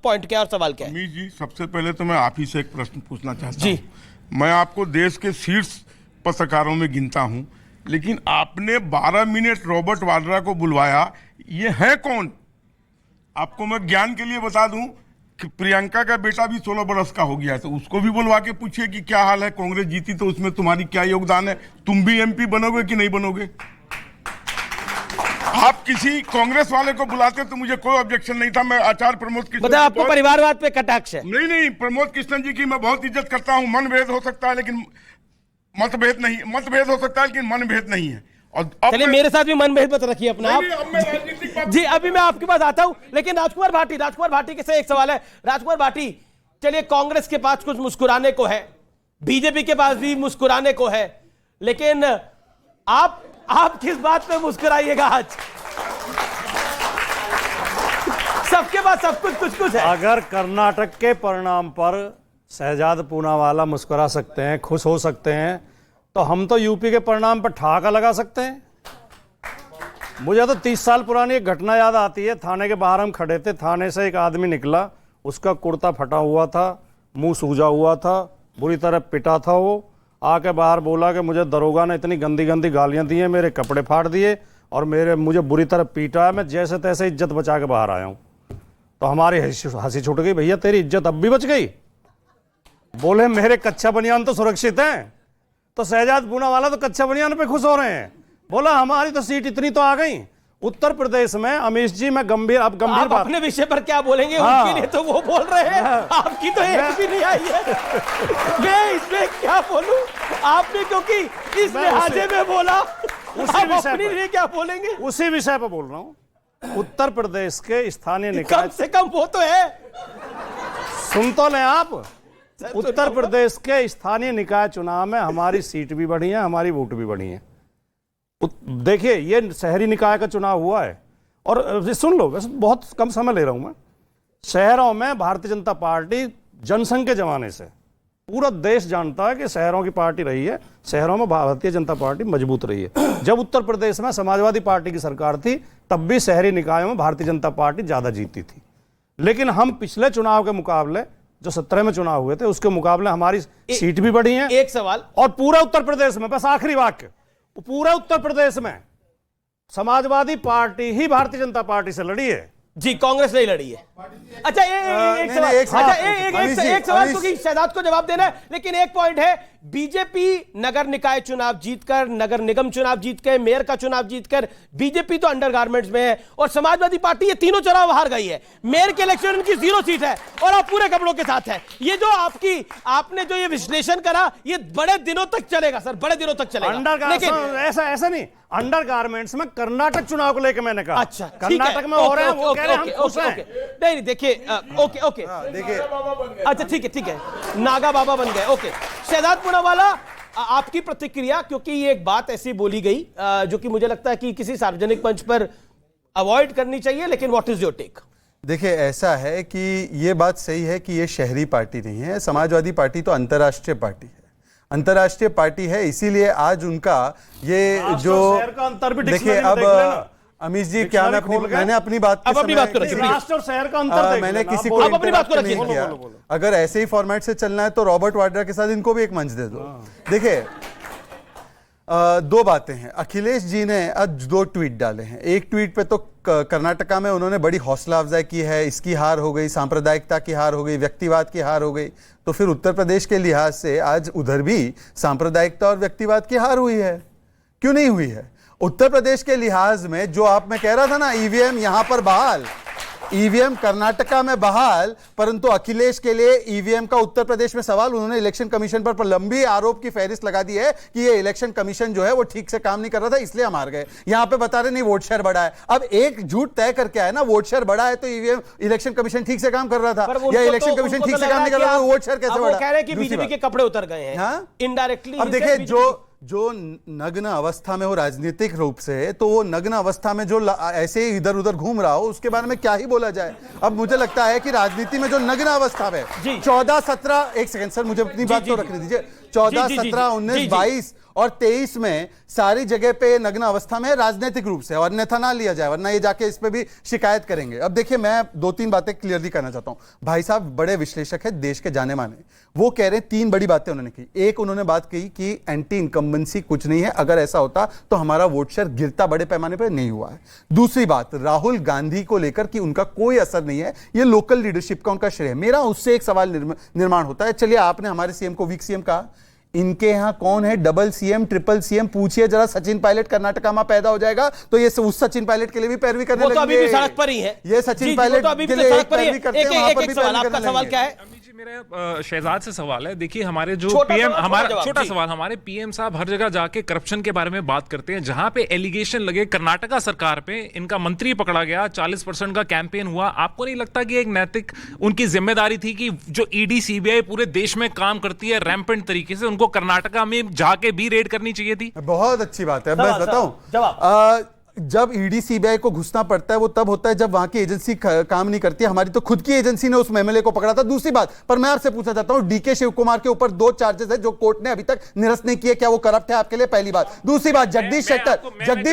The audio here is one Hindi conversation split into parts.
पॉइंट क्या और सवाल क्या है? अमीर जी, सबसे पहले तो मैं आप ही से एक प्रश्न पूछना चाहता जी। हूं। मैं आपको देश के शीर्ष पत्रकारों में गिनता हूं, लेकिन आपने 12 मिनट रॉबर्ट वाड्रा को बुलवाया, ये है कौन? आपको मैं ज्ञान के लिए बता दूं कि प्रियंका का बेटा भी 16 बरस का हो गया है, तो उसको भी बुलवा के पूछिए कि क्या हाल है, कांग्रेस जीती तो उसमें तुम्हारी क्या योगदान है, तुम भी एमपी बनोगे कि नहीं बनोगे? आप किसी कांग्रेस वाले को बुलाते तो मुझे कोई ऑब्जेक्शन नहीं था। मैं आचार्य प्रमोद कृष्ण, मतलब आपको परिवारवाद पे कटाक्ष है? नहीं, प्रमोद कृष्णन जी की मैं बहुत इज्जत करता हूं। मनभेद हो सकता है लेकिन मतभेद नहीं, मतभेद हो सकता है लेकिन मनभेद नहीं है। और चलिए मेरे साथ भी मनभेद मत रखिए अपना आप। अब मैं राजनीतिक बात- जी अभी मैं आपके पास आता हूं, लेकिन राजकुमार भाटी के से एक सवाल है। राजकुमार भाटी, चलिए कांग्रेस के पास कुछ मुस्कुराने को है, बीजेपी के पास भी मुस्कुराने को है, लेकिन आप किस बात पे मुस्कुराइएगा आज? सबके पास सब कुछ है। अगर कर्नाटक के परिणाम पर शहजाद पूनावाला मुस्कुरा सकते हैं, खुश हो सकते हैं, तो हम तो यूपी के परिणाम पर ठहाका लगा सकते हैं। मुझे तो 30 साल पुरानी एक घटना याद आती है। थाने के बाहर हम खड़े थे, थाने से एक आदमी निकला, उसका कुर्ता फटा हुआ था, मुंह सूजा हुआ था, बुरी तरह पिटा था। वो आके बाहर बोला कि मुझे दरोगा ने इतनी गंदी गंदी गालियां दी हैं, मेरे कपड़े फाड़ दिए और मुझे बुरी तरह पीटा है, मैं जैसे तैसे इज्जत बचा के बाहर आया हूँ। तो हमारी हंसी छूट गई, भैया तेरी इज्जत अब भी बच गई? बोले मेरे कच्चा बनियान तो सुरक्षित हैं। तो शहजाद पूनावाला तो कच्चा बनियान पे खुश हो रहे हैं। बोला हमारी तो सीट इतनी तो आ गई। उत्तर प्रदेश में अमीश जी, मैं गंभीर आप बात अपने विषय पर क्या बोलेंगे? हाँ। उनके लिए तो वो बोल रहे हैं, आपकी तो एक भी नहीं आई है। मैं इसमें क्या बोलूं? आपने क्योंकि इस लिहाजे में बोला, आप अपने लिए क्या बोलेंगे? उसी विषय पर बोल रहा हूं। उत्तर प्रदेश के स्थानीय कम निकाय, से कम वो तो है। सुन तो लें आप। उत्तर प्रदेश के स्थानीय निकाय चुनाव में हमारी सीट भी बढ़ी है, हमारी वोट भी बढ़ी है। देखिए ये शहरी निकाय का चुनाव हुआ है और सुन लो, वैसे बहुत कम समय ले रहा हूं मैं। शहरों में भारतीय जनता पार्टी जनसंघ के जमाने से पूरा देश जानता है कि शहरों की पार्टी रही है, शहरों में भारतीय जनता पार्टी मजबूत रही है। जब उत्तर प्रदेश में समाजवादी पार्टी की सरकार थी तब भी शहरी निकायों में भारतीय जनता पार्टी ज्यादा जीती थी। लेकिन हम पिछले चुनाव के मुकाबले, जो 17 में चुनाव हुए थे, उसके मुकाबले हमारी सीट भी बढ़ी है। एक सवाल, और पूरा उत्तर प्रदेश में, बस आखिरी वाक्य, पूरा उत्तर प्रदेश में समाजवादी पार्टी ही भारतीय जनता पार्टी से लड़ी है जी, कांग्रेस नहीं लड़ी है। अच्छा एक सवाल क्योंकि शहजाद को जवाब देना है, लेकिन एक पॉइंट है, बीजेपी नगर निकाय चुनाव जीतकर, नगर निगम चुनाव जीतकर, मेयर का चुनाव जीतकर, बीजेपी तो अंडरगारमेंट्स में है और समाजवादी पार्टी ये तीनों चुनाव हार गई है। मेयर के इलेक्शन इनकी 0 सीट है और आप पूरे कपड़ों के साथ है। ये जो आपने जो ये विश्लेषण करा, ये बड़े दिनों तक चलेगा सर, बड़े दिनों तक चलेगा। लेकिन ऐसा नहीं, अंडरगारमेंट्स में कर्नाटक चुनाव को लेकर मैंने कहा। अच्छा, कर्नाटक में हो रहे हैं, वो कह रहे हैं हम खुश हैं। नहीं देखिए, ओके देखिए, अच्छा ठीक है, नागा बाबा बन गए। ओके, शहजाद पूनावाला, आपकी प्रतिक्रिया, क्योंकि ये एक बात ऐसी बोली गई जो कि मुझे लगता है कि किसी सार्वजनिक मंच पर अवॉइड करनी चाहिए, लेकिन व्हाट इज योर टेक? देखिए ऐसा है कि ये बात सही है कि ये शहरी पार्टी नहीं है। समाजवादी पार्टी तो अंतर्राष्ट्रीय पार्टी है, अंतर्राष्ट्रीय पार्टी है, इसीलिए आज उनका ये जो देखिए, अब अमीश जी क्या मैंने अपनी बात राष्ट्र और शहर का अंतर मैंने किसी को नहीं किया। अगर ऐसे ही फॉर्मेट से चलना है तो रॉबर्ट वाड्रा के साथ इनको भी एक मंच दे दो। देखिए 2 बातें हैं। अखिलेश जी ने आज 2 ट्वीट डाले हैं। एक ट्वीट पे तो कर्नाटका में उन्होंने बड़ी हौसला अफजाई की है, इसकी हार हो गई, सांप्रदायिकता की हार हो गई, व्यक्तिवाद की हार हो गई। तो फिर उत्तर प्रदेश के लिहाज से आज उधर भी सांप्रदायिकता और व्यक्तिवाद की हार हुई है, क्यों नहीं हुई है? उत्तर प्रदेश के लिहाज में जो आप में कह रहा था ना, ईवीएम यहां पर बहाल, ईवीएम कर्नाटका में बहाल, परंतु अखिलेश के लिए ईवीएम का उत्तर प्रदेश में सवाल। उन्होंने इलेक्शन कमीशन पर लंबी आरोप की फहरिस्त लगा दी है कि ये इलेक्शन कमीशन जो है वो ठीक से काम नहीं कर रहा था, इसलिए हम हार गए। यहां पे बता रहे नहीं वोट शेयर बढ़ा है। अब एक झूठ तय करके आए ना, वोट शेयर बढ़ा है तो ईवीएम इलेक्शन कमीशन ठीक से काम कर रहा था, या इलेक्शन कमीशन ठीक से काम नहीं कर रहा था, वोट शेयर कैसे बढ़ा? कह रहे हैं कि बीजेपी के कपड़े उतर गए हैं इनडायरेक्टली। अब देखिए, जो नग्न अवस्था में हो राजनीतिक रूप से, तो वो नग्न अवस्था में जो ऐसे ही इधर उधर घूम रहा हो, उसके बारे में क्या ही बोला जाए। अब मुझे लगता है कि राजनीति में जो नग्न अवस्था में 14-17, एक सेकंड सर, मुझे अपनी बात तो रखने दीजिए। 14, जी, जी, 17, जी, 19, जी। 22 और 23 में सारी जगह पे नग्न अवस्था में है राजनीतिक रूप से, और अन्यथा ना लिया जाए, वरना ये जाके इस पे भी शिकायत करेंगे। अब देखिए, मैं 2-3 बातें क्लियरली करना चाहता हूं। भाई साहब बड़े विश्लेषक है, देश के जाने माने, वो कह रहे हैं 3 बड़ी बातें उन्होंने की। एक, उन्होंने बात कही कि एंटी इनकम्बेंसी कुछ नहीं है, अगर ऐसा होता तो हमारा वोट शेयर गिरता, बड़े पैमाने पर नहीं हुआ है। दूसरी बात, राहुल गांधी को लेकर कि उनका कोई असर नहीं है, ये लोकल लीडरशिप का उनका श्रेय है। मेरा उससे एक सवाल निर्माण होता है, चलिए आपने हमारे सीएम को वीक सीएम कहा, इनके यहां कौन है डबल सीएम, ट्रिपल सीएम? पूछिए जरा, सचिन पायलट कर्नाटका में पैदा हो जाएगा तो ये उस सचिन पायलट के लिए भी पैरवी करने वो तो लगेंगे। अभी भी सड़क पर ही है, ये सचिन जी, जी, पायलट वो तो अभी भी के लिए सड़क एक पर ही है। पैरवी करते हैं, एक वहां पर एक भी सवाल, पैरवी आपका करने सवाल लगेंगे। क्या है? अमित जी, मेरा शहजाद से सवाल है। देखिए, हमारे जो छोटा पीएम, सवाल, हमारा छोटा छोटा जवाब, सवाल, हमारे पीएम साहब हर जगह जाके करप्शन के बारे में बात करते हैं। जहां पे एलिगेशन लगे कर्नाटका सरकार पे, इनका मंत्री पकड़ा गया, 40% का कैंपेन हुआ, आपको नहीं लगता कि एक नैतिक उनकी जिम्मेदारी थी कि जो ईडी सीबीआई पूरे देश में काम करती है रैम्पेंट तरीके से, उनको कर्नाटका में जाके भी रेड करनी चाहिए थी? बहुत अच्छी बात है। अब मैं सवाल, बताऊं, जवाब। जब ईडी सीबीआई को घुसना पड़ता है वो तब होता है जब वहां की एजेंसी काम नहीं करती है। हमारी तो खुद की एजेंसी ने उस एमएलए को पकड़ा था। दूसरी बात, पर मैं आपसे पूछना चाहता हूं, डीके शिव कुमार के ऊपर 2 चार्जेस है जो कोर्ट ने अभी तक निरस्त नहीं किए, क्या वो करप्ट है आपके लिए? पहली बात। दूसरी बात, जगदीश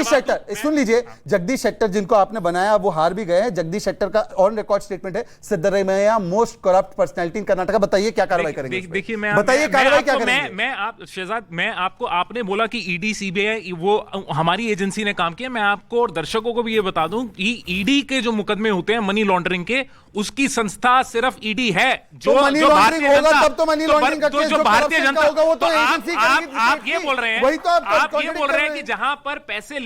शेट्टर, सुन लीजिए, जगदीश शेट्टर जिनको आपने बनाया वो हार भी गए हैं। जगदीश शेट्टर का ऑन रिकॉर्ड स्टेटमेंट है, सिद्धरामैया मोस्ट करप्ट पर्सनैलिटी इन कर्नाटका। बताइए क्या कार्रवाई करेंगे? देखिए, बताइए कार्रवाई क्या करेंगे? मैं आपको, आपने बोला कि ईडी सीबीआई वो हमारी एजेंसी ने काम किया। मैं आपको और दर्शकों को भी ये बता दूं कि ईडी के जो मुकदमे होते हैं मनी लॉन्ड्रिंग के, उसकी संस्था सिर्फ ईडी है। जो मनी लॉन्ड्रिंग होगा तब तो मनी लॉन्ड्रिंग का केस, जो जो भारतीय corruption जनता का होगा वो तो आप एजेंसी करेगी, आप ये बोल रहे हैं, वही तो आप ये contradict बोल कर रहे हैं कि जहां पर पैसे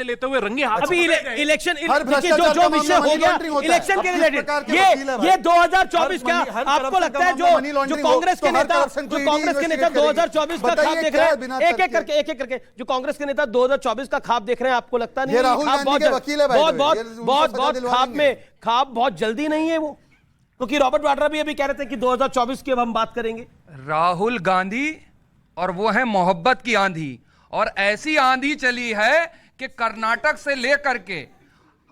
लेते हुए रंगे हाथ अभी इलेक्शन हर जो भ्रष्टाचार जो का विषय मामला हो मनी गया लॉन्ड्रिंग होता है। इलेक्शन के अब किस रिलेटेड, प्रकार के वकील है ये भाई? 2024 का हर आपको corruption लगता का है मामला मनी जो लॉन्ड्रिंग कांग्रेस के हो, तो हर नेता corruption को जो कांग्रेस के नेता investigate करेगी। 2024 का बताइए खाब देख क्या रहे है हैं, बिना एक तर्क एक करके जो कांग्रेस के नेता 2024 का खाब देख रहे हैं, आपको लगता नहीं ये है राहुल खाब गांधी के वकील है भाई, बहुत ये बहुत उनको बहुत सजा बहुत दिलवा खाब देंगे। में खाब बहुत जल्दी नहीं है वो, क्योंकि रॉबर्ट वाड्रा भी अभी कह रहे थे कि 2024 की अब हम बात करेंगे। राहुल गांधी और वो है मोहब्बत की आंधी, और ऐसी आंधी चली है कि कर्नाटक से लेकर के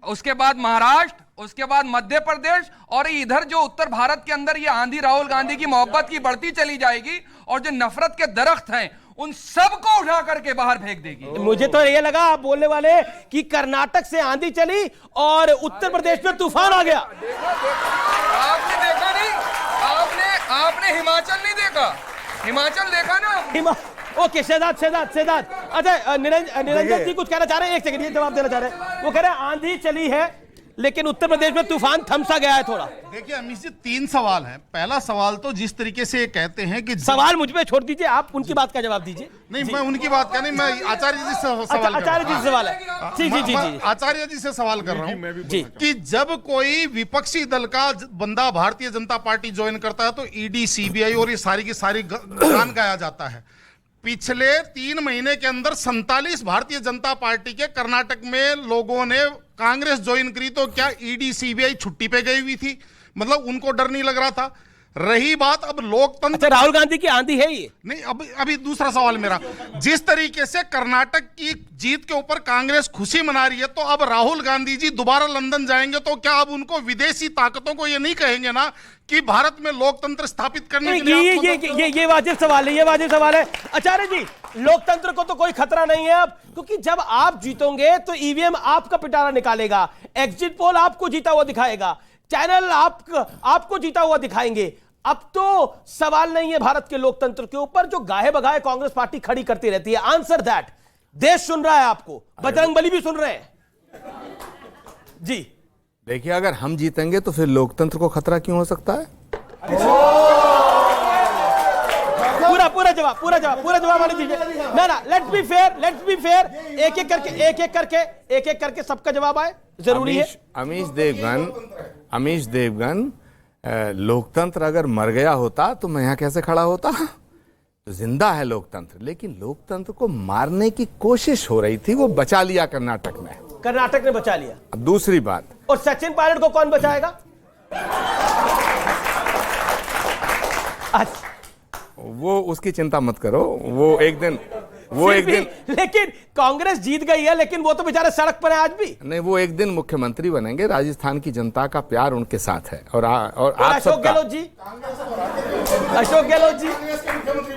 उसके बाद महाराष्ट्र, उसके बाद मध्य प्रदेश, और इधर जो उत्तर भारत के अंदर ये आंधी राहुल गांधी की मोहब्बत की बढ़ती चली जाएगी, और जो नफरत के दरख्त हैं उन सबको उठा करके बाहर फेंक देगी। मुझे तो ये लगा आप बोलने वाले कि कर्नाटक से आंधी चली और उत्तर प्रदेश में तूफान आ गया। आपने देखा नहीं? आपने हिमाचल नहीं देखा? हिमाचल देखा ना? ओके, शहजाद अच्छा, निरंजन जी कुछ कहना चाह रहे हैं, एक सेकंड, ये जवाब देना चाह रहे हैं। वो कह रहे हैं आंधी चली है लेकिन उत्तर प्रदेश में तूफान थमसा गया है थोड़ा। देखिए अमित जी, 3 सवाल हैं। पहला सवाल तो जिस तरीके से ये कहते हैं कि सवाल मुझ पे छोड़ दीजिए, आप उनकी बात का जवाब दीजिए। नहीं, मैं उनकी बात का नहीं, मैं आचार्य जी से सवाल कर रहा हूं। आचार्य जी से सवाल है, जी जी जी मैं जी आचार्य जी से सवाल कर रहा हूं जी। कि जब कोई विपक्षी दल का बंदा भारतीय जनता पार्टी ज्वाइन करता है तो ईडी सीबीआई और ये सारी की सारी गान गाया जाता है। पिछले 3 महीने के अंदर 47 भारतीय जनता पार्टी के कर्नाटक में लोगों ने कांग्रेस ज्वाइन करी, तो क्या ईडी सीबीआई छुट्टी पे गई हुई थी? मतलब उनको डर नहीं लग रहा था? रही बात अब लोकतंत्र, अच्छा, राहुल गांधी की आंधी है ये? नहीं, अभी दूसरा सवाल मेरा, जिस तरीके से कर्नाटक की जीत के ऊपर कांग्रेस खुशी मना रही है, तो अब राहुल गांधी जी दोबारा लंदन जाएंगे तो क्या अब उनको विदेशी ताकतों को ये नहीं कहेंगे ना कि भारत में लोकतंत्र स्थापित करने के लिए? ये वाजिब सवाल है, ये वाजिब सवाल है। आचार्य जी, लोकतंत्र को तो कोई खतरा नहीं है अब, क्योंकि जब आप जीतोगे तो ईवीएम आपका पिटारा निकालेगा, एग्जिट पोल आपको जीता हुआ दिखाएगा, चैनल आपको जीता हुआ दिखाएंगे। अब तो सवाल नहीं है भारत के लोकतंत्र के ऊपर, जो गाहे बगाहे कांग्रेस पार्टी खड़ी करती रहती है। Answer that. देश सुन रहा है आपको, बजरंगबली भी सुन रहे हैं जी। देखिए, अगर हम जीतेंगे तो फिर लोकतंत्र को खतरा क्यों हो सकता है? पूरा जवाब आने दीजिए ना। लेट्स बी फेयर, एक एक करके सबका जवाब आए, जरूरी है। अमीश देवगन, लोकतंत्र अगर मर गया होता तो मैं यहाँ कैसे खड़ा होता? तो जिंदा है लोकतंत्र, लेकिन लोकतंत्र को मारने की कोशिश हो रही थी, वो बचा लिया कर्नाटक में। कर्नाटक ने बचा लिया। अब दूसरी बात, और सचिन पायलट को कौन बचाएगा? वो उसकी चिंता मत करो, वो एक दिन लेकिन कांग्रेस जीत गई है, लेकिन वो तो बेचारे सड़क पर है आज भी। नहीं, वो एक दिन मुख्यमंत्री बनेंगे। राजस्थान की जनता का प्यार उनके साथ है। और आप अशोक गहलोत जी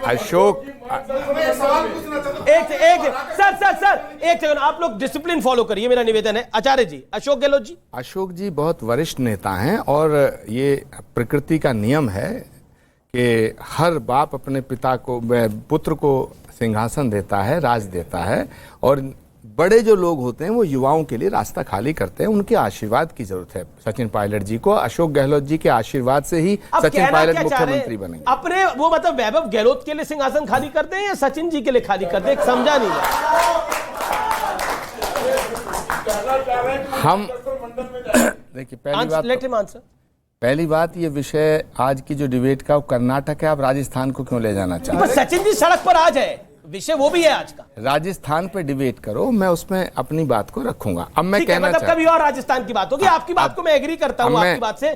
अशोक एक सर एक सेकंड, आप लोग डिसिप्लिन फॉलो करिए, मेरा निवेदन है। आचार्य जी, अशोक गहलोत जी। अशोक जी बहुत वरिष्ठ नेता हैं और ये प्रकृति का नियम है कि हर बाप अपने पुत्र को सिंहासन देता है, राज देता है, और बड़े जो लोग होते हैं वो युवाओं के लिए रास्ता खाली करते हैं। उनके आशीर्वाद की जरूरत है सचिन पायलट जी को। अशोक गहलोत जी के आशीर्वाद से ही सचिन पायलट मुख्यमंत्री बनेंगे। अपने वो मतलब वैभव गहलोत के लिए सिंहासन खाली करते हैं या सचिन जी के लिए खाली करते हैं, समझा नहीं मैं। हम देखिए, पहली बात ये विषय आज की जो डिबेट का वो कर्नाटक है, आप राजस्थान को क्यों ले जाना चाहते हैं? सचिन जी सड़क पर आ जाए, विषय वो भी है आज का। राजस्थान पे डिबेट करो, मैं उसमें अपनी बात को रखूंगा। अब मैं कहना मतलब कभी और राजस्थान की बात होगी, आपकी बात को मैं एग्री करता हूं आपकी बात से,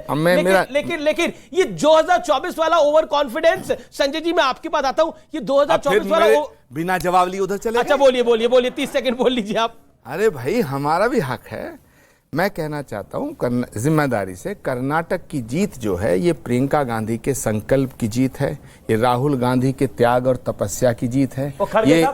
लेकिन ये 2024 वाला ओवर कॉन्फिडेंस, संजय जी मैं आपकी बात आता हूं, ये 2024 वाला बिना जवाब लिए उधर चले। अच्छा बोलिए 30 सेकंड बोल लीजिए आप। अरे भाई, हमारा भी हक है। मैं कहना चाहता हूं जिम्मेदारी से, कर्नाटक की जीत जो है ये प्रियंका गांधी के संकल्प की जीत है, ये राहुल गांधी के त्याग और तपस्या की जीत है,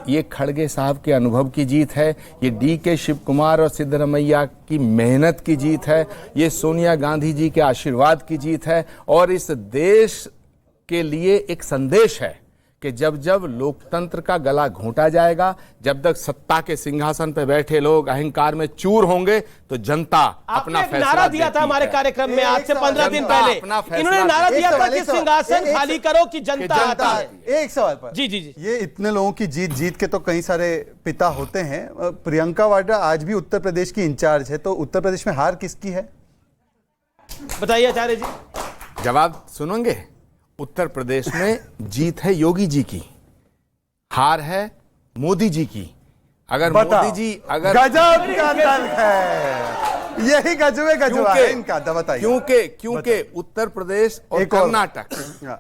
ये खड़गे साहब के अनुभव की जीत है, ये DK शिव कुमार और सिद्धरमैया की मेहनत की जीत है, ये सोनिया गांधी जी के आशीर्वाद की जीत है, और इस देश के लिए एक संदेश है कि जब जब लोकतंत्र का गला घोंटा जाएगा, जब तक सत्ता के सिंहासन पर बैठे लोग अहंकार में चूर होंगे, तो जनता अपना फैसला नारा दिया था हमारे कार्यक्रम में आज से 15 दिन पहले, इन्होंने नारा दिया था कि सिंहासन खाली करो कि जनता आता है। एक सवाल पर जी, ये इतने लोगों की जीत के तो कई सारे पिता होते हैं। प्रियंका वाड्रा आज भी उत्तर प्रदेश की इंचार्ज है, तो उत्तर प्रदेश में हार किसकी है, बताइए आचार्य जी। जवाब सुनेंगे? उत्तर प्रदेश में जीत है योगी जी की, हार है मोदी जी की। अगर मोदी जी गजब का दल है, यही गजबा है इनका, बताइए। क्योंकि उत्तर प्रदेश और कर्नाटक,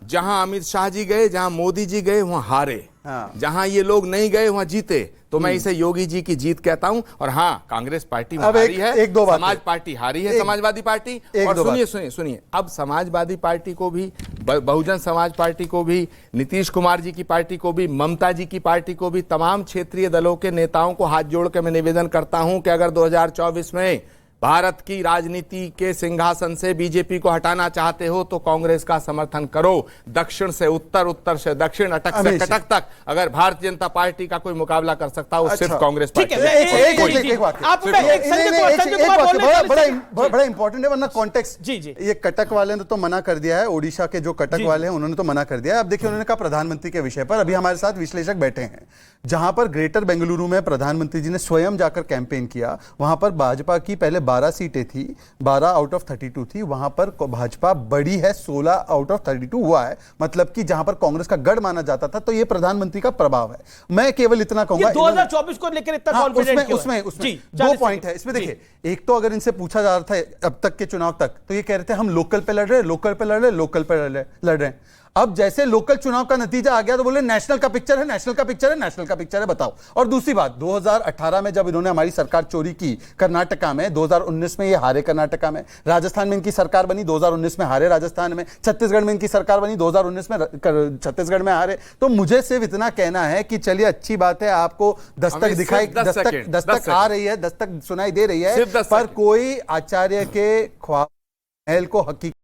जहां अमित शाह जी गए, जहां मोदी जी गए, वहां हारे, जहां ये लोग नहीं गए वहां जीते। तो मैं इसे योगी जी की जीत कहता हूं। और हाँ, कांग्रेस पार्टी हारी है, समाज पार्टी हारी है, समाजवादी पार्टी। और सुनिए, अब समाजवादी पार्टी को भी, बहुजन समाज पार्टी को भी, नीतीश कुमार जी की पार्टी को भी, ममता जी की पार्टी को भी, तमाम क्षेत्रीय दलों के नेताओं को हाथ जोड़ के मैं निवेदन करता हूं कि अगर 2024 में भारत की राजनीति के सिंहासन से बीजेपी को हटाना चाहते हो तो कांग्रेस का समर्थन करो। दक्षिण से उत्तर, उत्तर से दक्षिण, अटक से कटक तक अगर भारतीय जनता पार्टी का कोई मुकाबला कर सकता हो, सिर्फ कांग्रेस पार्टी। बड़ा इंपॉर्टेंट है, वरना कॉन्टेक्स्ट। ये कटक वाले ने तो मना कर दिया है, ओडिशा के जो कटक वाले हैं उन्होंने तो मना कर दिया है। अब देखिए, उन्होंने कहा प्रधानमंत्री के विषय पर, अभी हमारे साथ विश्लेषक बैठे हैं, जहां पर ग्रेटर बेंगलुरु में प्रधानमंत्री जी ने स्वयं जाकर कैंपेन किया। वहां पर भाजपा की पहले 12 सीटें थी, 12 आउट ऑफ 32 थी, वहां पर भाजपा बड़ी है, 16 आउट ऑफ 32 हुआ है। मतलब कि जहां पर कांग्रेस का गढ़ माना जाता था, तो ये प्रधानमंत्री का प्रभाव है। मैं केवल इतना कहूंगा, 2024 को लेकर इतना कॉन्फिडेंट उसमें 2 पॉइंट है इसमें। देखिए, एक तो अगर इनसे पूछा जा रहा था अब तक के चुनाव तक, तो ये कह रहे थे हम लोकल पे लड़ रहे हैं, लोकल पे लड़ रहे हैं, लोकल पे लड़ रहे हैं। अब जैसे लोकल चुनाव का नतीजा आ गया तो बोले नेशनल का पिक्चर है, नेशनल का पिक्चर है, नेशनल का पिक्चर है, बताओ। और दूसरी बात, 2018 में जब इन्होंने हमारी सरकार चोरी की कर्नाटका में, 2019 में ये हारे कर्नाटका में, राजस्थान में इनकी सरकार बनी, 2019 में हारे राजस्थान में, छत्तीसगढ़ में इनकी सरकार बनी, 2019 में छत्तीसगढ़ में हारे। तो मुझे सिर्फ इतना कहना है कि चलिए, अच्छी बात है, आपको दस्तक दिखाई, दस्तक आ रही है, दस्तक सुनाई दे रही है, पर कोई आचार्य के ख्वाब महल को हकीकत